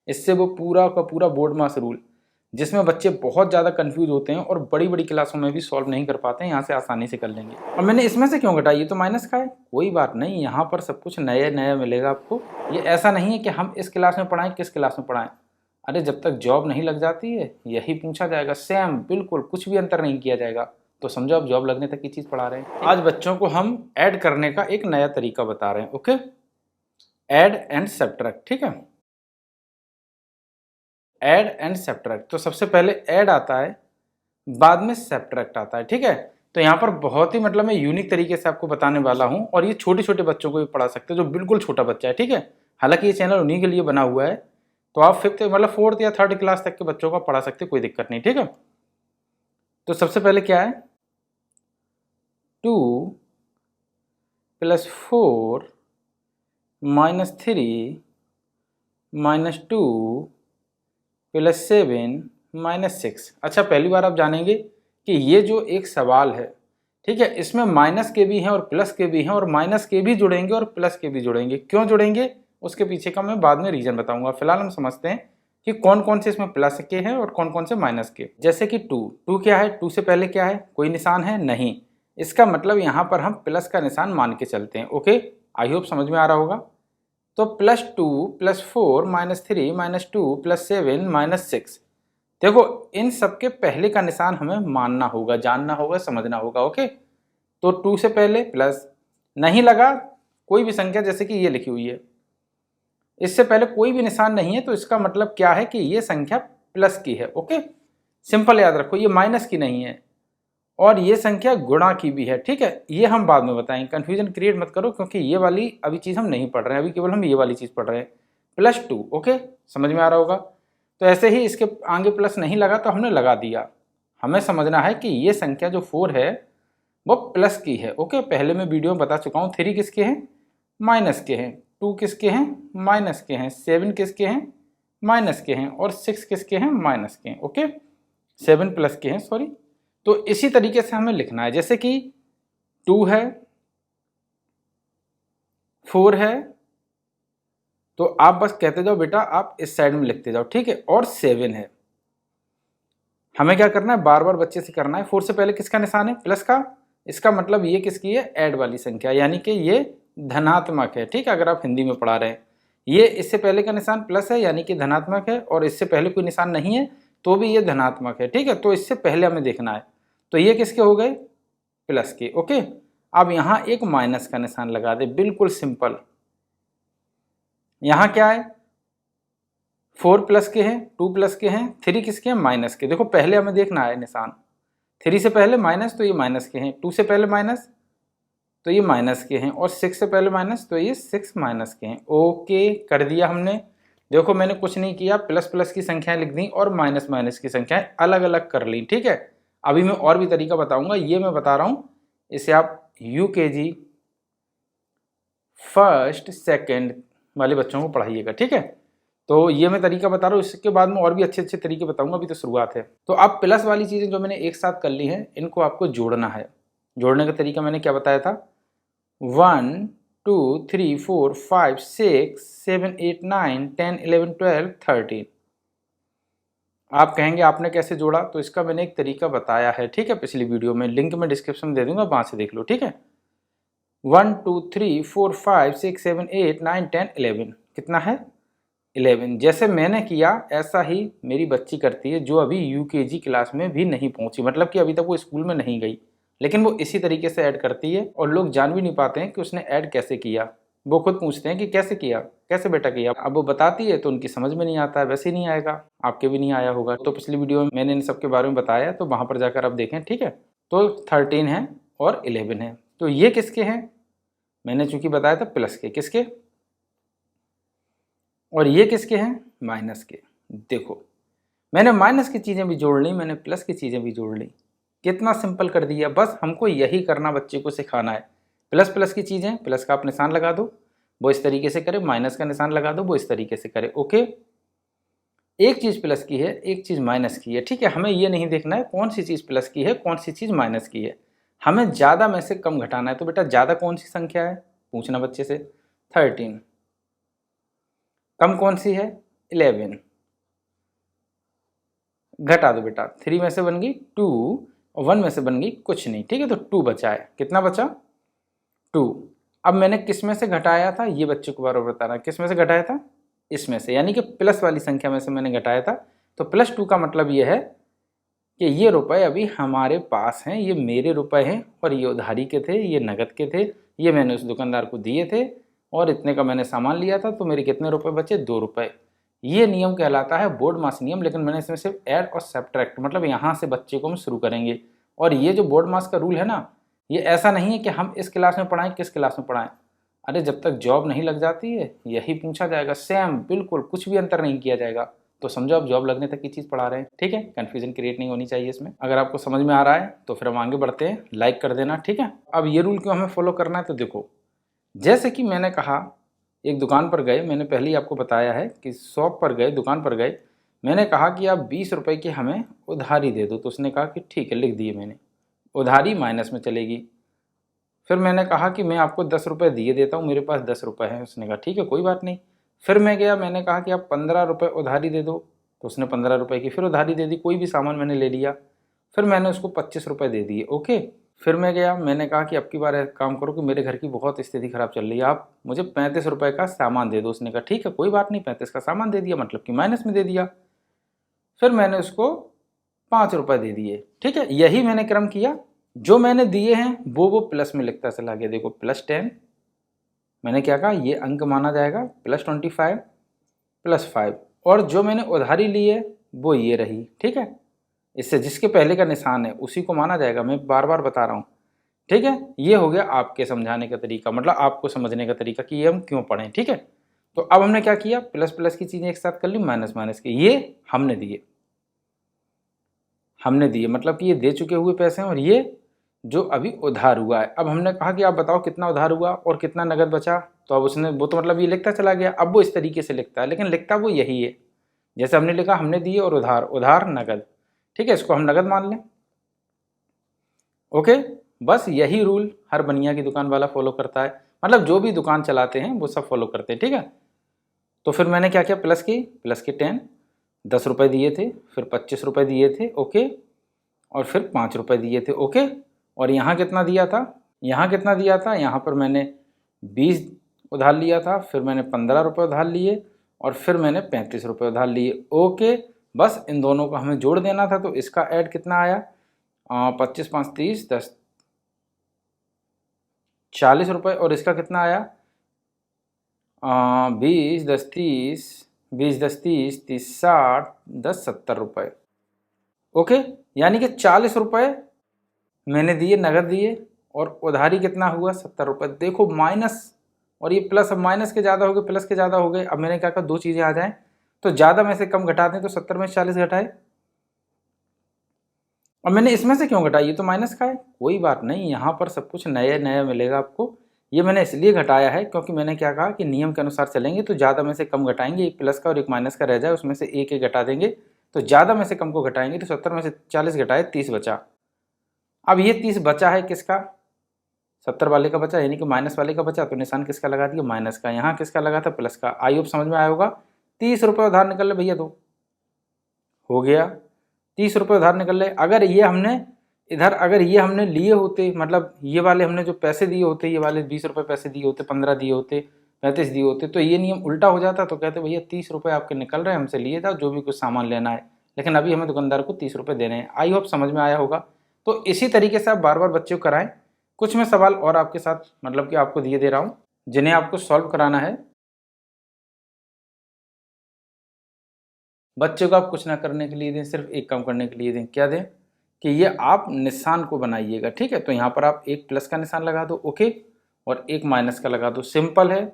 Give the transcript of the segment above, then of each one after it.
इससे वो पूरा का पूरा बोर्ड मास रूल, जिसमें बच्चे बहुत ज़्यादा कंफ्यूज होते हैं और बड़ी बड़ी क्लासों में भी सॉल्व नहीं कर पाते हैं, यहाँ से आसानी से कर लेंगे। और मैंने इसमें से क्यों घटाया, ये तो माइनस का है, कोई बात नहीं, यहाँ पर सब कुछ नया नया मिलेगा आपको। ये ऐसा नहीं है कि हम इस क्लास में पढ़ाएं किस क्लास में पढ़ाएं, अरे जब तक जॉब नहीं लग जाती है यही पूछा जाएगा, सेम बिल्कुल कुछ भी अंतर नहीं किया जाएगा। तो समझो आप जॉब लगने तक की चीज़ पढ़ा रहे हैं। आज बच्चों को हम ऐड करने का एक नया तरीका बता रहे हैं। ओके, ऐड एंड सब्ट्रैक्ट, ठीक है, ऐड एंड सब्ट्रैक्ट। तो सबसे पहले ऐड आता है, बाद में सब्ट्रैक्ट आता है, ठीक है। तो यहाँ पर बहुत ही मतलब मैं यूनिक तरीके से आपको बताने वाला हूँ, और ये छोटे छोटे बच्चों को भी पढ़ा सकते हैं जो बिल्कुल छोटा बच्चा है, ठीक है। हालांकि ये चैनल उन्हीं के लिए बना हुआ है, तो आप फिफ्थ मतलब फोर्थ या थर्ड क्लास तक के बच्चों को पढ़ा सकते, कोई दिक्कत नहीं, ठीक है। तो सबसे पहले क्या है, 2 + 4 - 3 - 2 + 7 - 6। अच्छा, पहली बार आप जानेंगे कि ये जो एक सवाल है, ठीक है, इसमें माइनस के भी हैं और प्लस के भी हैं, और माइनस के भी जुड़ेंगे और प्लस के भी जुड़ेंगे। क्यों जुड़ेंगे उसके पीछे का मैं बाद में रीजन बताऊंगा। फिलहाल हम समझते हैं कि कौन कौन से इसमें प्लस के हैं और कौन कौन से माइनस के। जैसे कि 2 क्या है, 2 से पहले क्या है, कोई निशान है नहीं, इसका मतलब यहाँ पर हम प्लस का निशान मान के चलते हैं। ओके, आई होप समझ में आ रहा होगा। तो +2 + 4 - 3 - 2 + 7 - 6, देखो इन सबके पहले का निशान हमें मानना होगा, जानना होगा, समझना होगा। ओके, तो 2 से पहले प्लस नहीं लगा, कोई भी संख्या जैसे कि ये लिखी हुई है, इससे पहले कोई भी निशान नहीं है, तो इसका मतलब क्या है कि ये संख्या प्लस की है। ओके, सिंपल याद रखो, ये माइनस की नहीं है, और ये संख्या गुणा की भी है, ठीक है। ये हम बाद में बताएंगे, कंफ्यूजन क्रिएट मत करो, क्योंकि ये वाली अभी चीज़ हम नहीं पढ़ रहे हैं, अभी केवल हम ये वाली चीज़ पढ़ रहे हैं। +2, ओके, समझ में आ रहा होगा। तो ऐसे ही इसके आगे प्लस नहीं लगा तो हमने लगा दिया। हमें समझना है कि ये संख्या जो 4 है वो प्लस की है। ओके, पहले मैं वीडियो में बता चुका हूँ, 3 किसके हैं, माइनस के हैं, 2 किसके हैं, माइनस के हैं, 7 किसके हैं, माइनस के हैं, और 6 किसके हैं, माइनस के हैं। ओके, 7 प्लस के हैं, सॉरी। तो इसी तरीके से हमें लिखना है, जैसे कि 2 है, 4 है, तो आप बस कहते जाओ बेटा, आप इस साइड में लिखते जाओ, ठीक है, और 7 है। हमें क्या करना है, बार बार बच्चे से करना है। 4 से पहले किसका निशान है, प्लस का, इसका मतलब ये किसकी है, ऐड वाली संख्या, यानी कि ये धनात्मक है, ठीक है। अगर आप हिंदी में पढ़ा रहे हैं, ये इससे पहले का निशान प्लस है यानी कि धनात्मक है, और इससे पहले कोई निशान नहीं है तो भी ये धनात्मक है, ठीक है। तो इससे पहले हमें देखना है, तो ये किसके हो गए, प्लस के। ओके, अब यहाँ एक माइनस का निशान लगा दे, बिल्कुल सिंपल। यहाँ क्या है, 4 प्लस के हैं, 2 प्लस के हैं, 3 किसके हैं, माइनस के। देखो पहले हमें देखना है निशान, 3 से पहले माइनस तो ये माइनस के हैं, 2 से पहले माइनस तो ये माइनस के हैं, और 6 से पहले माइनस तो ये 6 माइनस के हैं। ओके, कर दिया हमने। देखो मैंने कुछ नहीं किया, प्लस प्लस की संख्याएं लिख दी और माइनस माइनस की संख्याएं अलग अलग कर ली, ठीक है। अभी मैं और भी तरीका बताऊंगा, ये मैं बता रहा हूँ, इसे आप यूकेजी फर्स्ट सेकंड वाले बच्चों को पढ़ाइएगा, ठीक है। तो ये मैं तरीका बता रहा हूँ, इसके बाद में और भी अच्छे अच्छे तरीके बताऊंगा, अभी तो शुरुआत है। तो अब प्लस वाली चीज़ें जो मैंने एक साथ कर ली हैं, इनको आपको जोड़ना है। जोड़ने का तरीका मैंने क्या बताया था, 1 2 3 4 5 6 7 8 9 10 11 12 13। आप कहेंगे आपने कैसे जोड़ा, तो इसका मैंने एक तरीका बताया है, ठीक है, पिछली वीडियो में, लिंक मैं डिस्क्रिप्शन में दे दूंगा, वहां से देख लो, ठीक है। 1 2 3 4 5 6 7 8 9 10 11, कितना है, 11। जैसे मैंने किया ऐसा ही मेरी बच्ची करती है, जो अभी यूकेजी क्लास में भी नहीं पहुंची, मतलब कि अभी तक वो स्कूल में नहीं गई, लेकिन वो इसी तरीके से ऐड करती है, और लोग जान भी नहीं पाते हैं कि उसने ऐड कैसे किया। वो खुद पूछते हैं कि कैसे किया, कैसे बेटा किया। अब वो बताती है तो उनकी समझ में नहीं आता है, वैसे ही नहीं आएगा, आपके भी नहीं आया होगा। तो पिछली वीडियो में मैंने इन सब के बारे में बताया, तो वहाँ पर जाकर आप देखें, ठीक है। तो 13 है और 11 है, तो ये किसके हैं, मैंने चूंकि बताया था प्लस के, किसके, और ये किसके हैं, माइनस के। देखो मैंने माइनस की चीज़ें भी जोड़ ली, मैंने प्लस की चीज़ें भी जोड़ ली, कितना सिंपल कर दिया। बस हमको यही करना, बच्चे को सिखाना है। प्लस प्लस की चीज़ें, प्लस का आप निशान लगा दो, वो इस तरीके से करे, माइनस का निशान लगा दो, वो इस तरीके से करे। ओके, एक चीज़ प्लस की है, एक चीज़ माइनस की है, ठीक है। हमें ये नहीं देखना है कौन सी चीज़ प्लस की है, कौन सी चीज़ माइनस की है, हमें ज़्यादा में से कम घटाना है। तो बेटा ज़्यादा कौन सी संख्या है, पूछना बच्चे से, 13। कम कौन सी है, 11, घटा दो बेटा, 3 में से बन गई 2 और 1 में से बन गई कुछ नहीं, ठीक है। तो 2 बचा है, कितना बचा 2। अब मैंने किस में से घटाया था, ये बच्चे को बराबर बताना, किस में से घटाया था, इसमें से, यानी कि प्लस वाली संख्या में से मैंने घटाया था। तो +2 का मतलब ये है कि ये रुपए अभी हमारे पास हैं, ये मेरे रुपए हैं और ये उधारी के थे, ये नगद के थे, ये मैंने उस दुकानदार को दिए थे और इतने का मैंने सामान लिया था, तो मेरे कितने रुपए बचे, 2 रुपए। ये नियम कहलाता है बोर्ड मास नियम, लेकिन मैंने इसमें सिर्फ ऐड और सब्ट्रैक्ट, मतलब यहाँ से बच्चे को हम शुरू करेंगे। और ये जो बोर्ड मास का रूल है ना, ये ऐसा नहीं है कि हम इस क्लास में पढ़ाएं किस क्लास में पढ़ाएं, अरे जब तक जॉब नहीं लग जाती है यही पूछा जाएगा, सेम बिल्कुल, कुछ भी अंतर नहीं किया जाएगा। तो समझो आप जॉब लगने तक की चीज़ पढ़ा रहे हैं, ठीक है। कंफ्यूजन क्रिएट नहीं होनी चाहिए इसमें। अगर आपको समझ में आ रहा है तो फिर हम आगे बढ़ते हैं, लाइक कर देना, ठीक है। अब ये रूल क्यों हमें फॉलो करना है, तो देखो, जैसे कि मैंने कहा एक दुकान पर गए, मैंने पहले ही आपको बताया है कि शॉप पर गए, दुकान पर गए, मैंने कहा कि आप 20 रुपये की हमें उधारी दे दो, तो उसने कहा कि ठीक है, लिख दिए मैंने, उधारी माइनस में चलेगी। फिर मैंने कहा कि मैं आपको 10 रुपये दिए देता हूँ, मेरे पास 10 रुपये हैं, उसने कहा ठीक है कोई बात नहीं। फिर मैं गया, मैंने कहा कि आप 15 रुपये उधारी दे दो, तो उसने 15 रुपये की फिर उधारी दे दी, कोई भी सामान मैंने ले लिया, फिर मैंने उसको 25 रुपये दे दिए, ओके। फिर मैं गया, मैंने कहा कि अब की बार काम करो कि मेरे घर की बहुत स्थिति खराब चल रही है, आप मुझे 35 रुपये का सामान दे दो, उसने कहा ठीक है कोई बात नहीं, 35 का सामान दे दिया, मतलब कि माइनस में दे दिया। फिर मैंने उसको 5 रुपये दे दिए, ठीक है। यही मैंने क्रम किया, जो मैंने दिए हैं वो प्लस में लिखता चला गया, देखो +10, मैंने क्या कहा, ये अंक माना जाएगा, +25 +5, और जो मैंने उधारी ली है वो ये रही, ठीक है। इससे जिसके पहले का निशान है उसी को माना जाएगा, मैं बार बार बता रहा हूँ, ठीक है। ये हो गया आपके समझाने का तरीका, मतलब आपको समझने का तरीका कि ये हम क्यों पढ़ें, ठीक है। तो अब हमने क्या किया, प्लस प्लस की चीज़ें एक साथ कर ली, माइनस माइनस की, ये हमने दिए मतलब कि ये दे चुके हुए पैसे हैं और ये जो अभी उधार हुआ है। अब हमने कहा कि आप बताओ कितना उधार हुआ और कितना नगद बचा, तो अब उसने वो तो मतलब ये लिखता चला गया, अब वो इस तरीके से लिखता है, लेकिन लिखता वो यही है, जैसे हमने लिखा, हमने दिए और उधार, उधार नगद, ठीक है, इसको हम नगद मान लें, ओके। बस यही रूल हर बनिया की दुकान वाला फॉलो करता है, मतलब जो भी दुकान चलाते हैं वो सब फॉलो करते हैं, ठीक है। तो फिर मैंने क्या किया, प्लस की 10, 10 रुपये दिए थे, फिर 25 रुपये दिए थे, ओके, और फिर 5 रुपये दिए थे, ओके। और यहाँ कितना दिया था, यहाँ पर मैंने 20 उधार लिया था, फिर मैंने 15 रुपये उधार लिए और फिर मैंने 35 रुपये उधार लिए, ओके। बस इन दोनों को हमें जोड़ देना था, तो इसका ऐड कितना आया, 25 5 30 10 40 रुपये, और इसका कितना आया, 20 10 30 20 10 30 30 60 10 70 रुपये, ओके। यानी कि 40 रुपये मैंने दिए, नगद दिए, और उधारी कितना हुआ, 70 रुपये। देखो माइनस और ये प्लस, अब माइनस के ज़्यादा हो गए, प्लस के ज़्यादा हो गए। अब मैंने क्या कहा, दो चीज़ें आ जाएं तो ज़्यादा में से कम घटा दें, तो 70 में 40 घटाए। अब मैंने इसमें से क्यों घटाया, ये तो माइनस का है, कोई बात नहीं, यहाँ पर सब कुछ नया नया मिलेगा आपको। ये मैंने इसलिए घटाया है क्योंकि मैंने क्या कहा कि नियम के अनुसार चलेंगे तो ज़्यादा में से कम घटाएंगे, एक प्लस का और एक माइनस का रह जाए, उसमें से एक एक घटा देंगे, तो ज़्यादा में से कम को घटाएंगे, तो 70 में से 40 घटाए, 30 बचा। अब ये 30 बचा है किसका, 70 वाले का बचा, यानी कि माइनस वाले का बचा, तो निशान किसका लगा दिया, माइनस का। यहाँ किसका लगा था, प्लस का। आई होप समझ में आया होगा। 30 रुपये उधार निकल ले भैया, दो हो गया, 30 रुपये उधार निकल ले। अगर ये हमने इधर, अगर ये हमने लिए होते, मतलब ये वाले हमने जो पैसे दिए होते, ये वाले 20 रुपये पैसे दिए होते, 15 दिए होते, 35 दिए होते, तो ये नियम उल्टा हो जाता, तो कहते भैया 30 रुपये आपके निकल रहे हैं, हमसे लिए जाओ जो भी कुछ सामान लेना है, लेकिन अभी हमें दुकानदार को 30 रुपये देने हैं। आई होप समझ में आया होगा। तो इसी तरीके से आप बार बार बच्चों को कराएं। कुछ मैं सवाल और आपके साथ मतलब कि आपको दिए दे रहा हूँ, जिन्हें आपको सॉल्व कराना है। बच्चों को आप कुछ ना करने के लिए दें, सिर्फ एक काम करने के लिए दें, क्या दें कि ये आप निशान को बनाइएगा, ठीक है। तो यहाँ पर आप एक प्लस का निशान लगा दो, ओके, और एक माइनस का लगा दो, सिंपल है।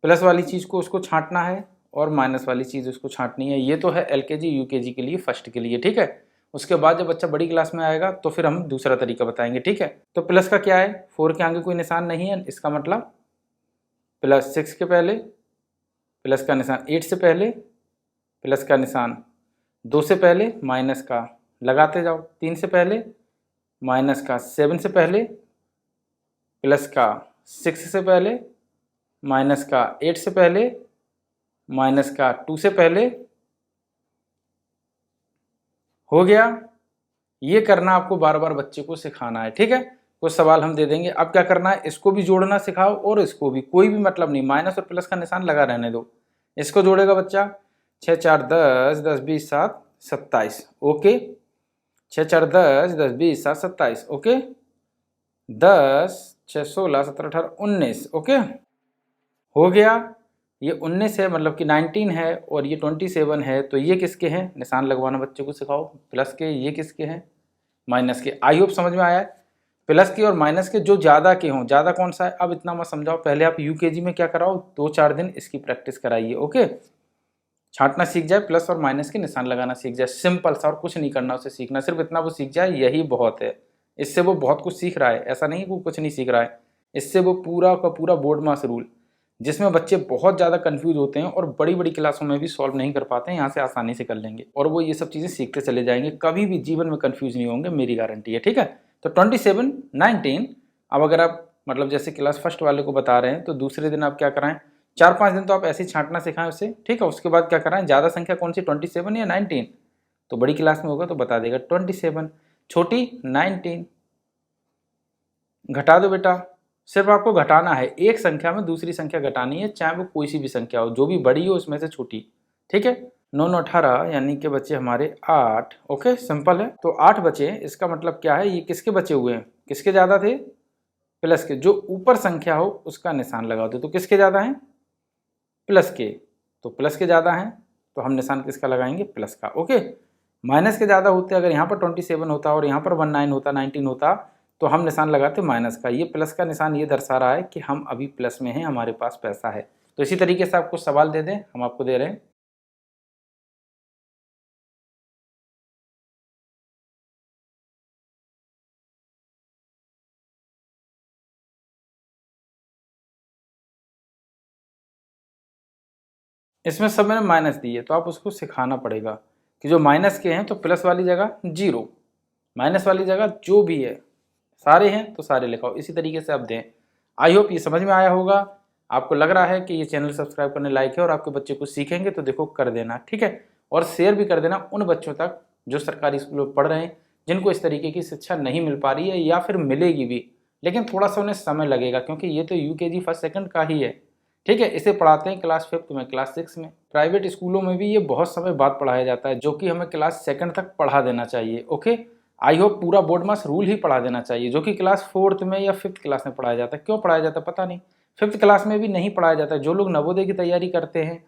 प्लस वाली चीज़ को उसको छांटना है और माइनस वाली चीज़ उसको छांटनी है। ये तो है LKG UKG के लिए, फर्स्ट के लिए, ठीक है। उसके बाद जब बच्चा बड़ी क्लास में आएगा तो फिर हम दूसरा तरीका बताएंगे, ठीक है। तो प्लस का क्या है, 4 के आगे कोई निशान नहीं है, इसका मतलब +6 के पहले, प्लस का निशान 8 से पहले, प्लस का निशान 2 से पहले, माइनस का लगाते जाओ 3 से पहले, माइनस का 7 से पहले, प्लस का 6 से पहले, माइनस का 8 से पहले, माइनस का 2 से पहले हो गया। ये करना आपको बार बार बच्चे को सिखाना है, ठीक है। कुछ सवाल हम दे देंगे, अब क्या करना है, इसको भी जोड़ना सिखाओ और इसको भी, कोई भी मतलब नहीं, माइनस और प्लस का निशान लगा रहने दो। इसको जोड़ेगा बच्चा 6 4 10, 10 20 7 27, ओके। 6 4 10, 10 20 7 27, ओके। 10 6 16 17 18 19, ओके। हो गया। ये 19 है मतलब कि 19 है और ये 27 है, तो ये किसके हैं, निशान लगवाना बच्चे को सिखाओ, प्लस के। ये किसके हैं, माइनस के। आई होप समझ में आया है। प्लस के और माइनस के जो ज़्यादा के हों, ज़्यादा कौन सा है अब इतना मत समझाओ, पहले आप यूकेजी में क्या कराओ, 2-4 दिन इसकी प्रैक्टिस कराइए, ओके। छांटना सीख जाए, प्लस और माइनस के निशान लगाना सीख जाए, सिंपल सा, और कुछ नहीं करना उसे सीखना, सिर्फ इतना वो सीख जाए यही बहुत है। इससे वो बहुत कुछ सीख रहा है, ऐसा नहीं वो कुछ नहीं सीख रहा है। इससे वो पूरा का पूरा बोर्ड मास रूल, जिसमें बच्चे बहुत ज़्यादा कंफ्यूज होते हैं और बड़ी बड़ी क्लासों में भी सॉल्व नहीं कर पाते हैं, यहाँ से आसानी से कर लेंगे और वो ये सब चीज़ें सीखते चले जाएंगे, कभी भी जीवन में कंफ्यूज नहीं होंगे, मेरी गारंटी है, ठीक है। तो 27 19, अब अगर आप मतलब जैसे क्लास फर्स्ट वाले को बता रहे हैं तो दूसरे दिन आप क्या कराएं, 4-5 दिन तो आप ऐसे ही छांटना सिखाएं उससे, ठीक है। उसके बाद क्या कराएं, ज़्यादा संख्या कौन सी, 27 या 19, तो बड़ी क्लास में होगा तो बता देगा 27, छोटी 19, घटा दो बेटा। सिर्फ आपको घटाना है, एक संख्या में दूसरी संख्या घटानी है, चाहे वो कोई सी भी संख्या हो, जो भी बड़ी हो उसमें से छोटी, ठीक है। 9 9 18 यानी कि बच्चे हमारे 8, ओके, सिंपल है। तो 8 बचे, इसका मतलब क्या है, ये किसके बचे हुए हैं, किसके ज़्यादा थे, प्लस के। जो ऊपर संख्या हो उसका निशान लगा दो, तो किसके ज़्यादा हैं, प्लस के, तो प्लस के ज़्यादा हैं तो हम निशान किसका लगाएंगे, प्लस का, ओके। माइनस के ज़्यादा होते, अगर यहाँ पर 27 होता और यहाँ पर 19 होता, 19 होता, तो हम निशान लगाते माइनस का। ये प्लस का निशान ये दर्शा रहा है कि हम अभी प्लस में हैं, हमारे पास पैसा है। तो इसी तरीके से आप कुछ सवाल दे दें, हम आपको दे रहे हैं। इसमें सब मैंने माइनस दी है, तो आप उसको सिखाना पड़ेगा कि जो माइनस के हैं तो प्लस वाली जगह 0, माइनस वाली जगह जो भी है, सारे हैं तो सारे लिखाओ, इसी तरीके से आप दें। आई होप ये समझ में आया होगा। आपको लग रहा है कि ये चैनल सब्सक्राइब करने लायक है और आपके बच्चे कुछ सीखेंगे, तो देखो कर देना, ठीक है। और शेयर भी कर देना उन बच्चों तक जो सरकारी स्कूलों में पढ़ रहे हैं, जिनको इस तरीके की शिक्षा नहीं मिल पा रही है या फिर मिलेगी भी, लेकिन थोड़ा सा उन्हें समय लगेगा, क्योंकि ये तो यूकेजी फर्स्ट सेकंड का ही है, ठीक है। इसे पढ़ाते हैं क्लास 5 में, क्लास 6 में। प्राइवेट स्कूलों में भी ये बहुत समय बाद पढ़ाया जाता है, जो कि हमें क्लास 2 तक पढ़ा देना चाहिए, ओके। आई होप पूरा बोर्ड मास रूल ही पढ़ा देना चाहिए, जो कि क्लास 4th में या 5th क्लास में पढ़ाया जाता है। क्यों पढ़ाया जाता है पता नहीं, 5th क्लास में भी नहीं पढ़ाया जाता है। जो लोग नवोदय की तैयारी करते हैं,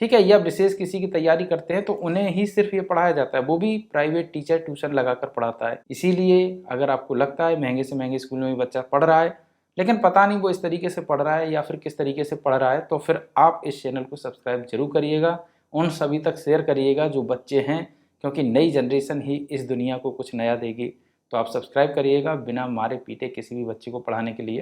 ठीक है, या विशेष किसी की तैयारी करते हैं, तो उन्हें ही सिर्फ ये पढ़ाया जाता है, वो भी प्राइवेट टीचर ट्यूशन लगाकर पढ़ाता है। इसीलिए अगर आपको लगता है महंगे से महंगे स्कूल में भी बच्चा पढ़ रहा है, लेकिन पता नहीं वो इस तरीके से पढ़ रहा है या फिर किस तरीके से पढ़ रहा है, तो फिर आप इस चैनल को सब्सक्राइब जरूर करिएगा, उन सभी तक शेयर करिएगा जो बच्चे हैं, क्योंकि नई जनरेशन ही इस दुनिया को कुछ नया देगी। तो आप सब्सक्राइब करिएगा बिना मारे पीटे किसी भी बच्चे को पढ़ाने के लिए।